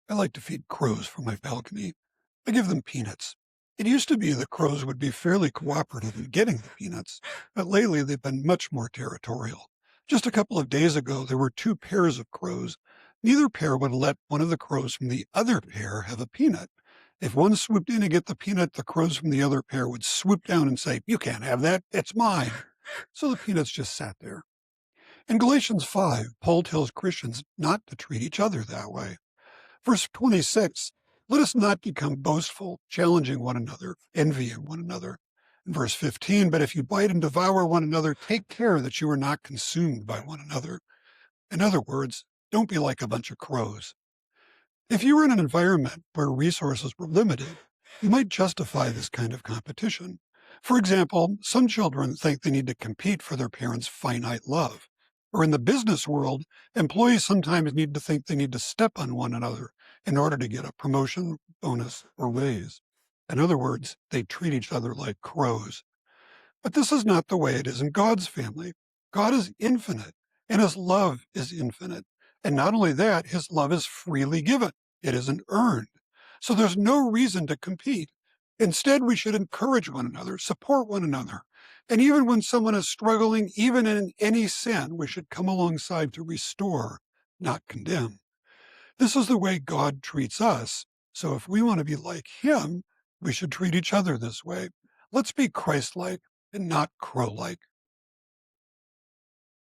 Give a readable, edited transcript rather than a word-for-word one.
I like to feed crows from my balcony. I give them peanuts. It used to be that crows would be fairly cooperative in getting the peanuts, but lately they've been much more territorial. Just a couple of days ago, there were two pairs of crows. Neither pair would let one of the crows from the other pair have a peanut. If one swooped in to get the peanut, the crows from the other pair would swoop down and say, "You can't have that, it's mine." So the peanuts just sat there. In Galatians 5, Paul tells Christians not to treat each other that way. Verse 26, let us not become boastful, challenging one another, envying one another. In verse 15, but if you bite and devour one another, take care that you are not consumed by one another. In other words, don't be like a bunch of crows. If you were in an environment where resources were limited, you might justify this kind of competition. For example, some children think they need to compete for their parents' finite love. Or in the business world, employees sometimes need to think they need to step on one another in order to get a promotion, bonus, or raise. In other words, they treat each other like crows. But this is not the way it is in God's family. God is infinite, and his love is infinite. And not only that, his love is freely given. It isn't earned. So there's no reason to compete. Instead, we should encourage one another, support one another. And even when someone is struggling, even in any sin, we should come alongside to restore, not condemn. This is the way God treats us. So if we want to be like him, we should treat each other this way. Let's be Christ-like and not crow-like.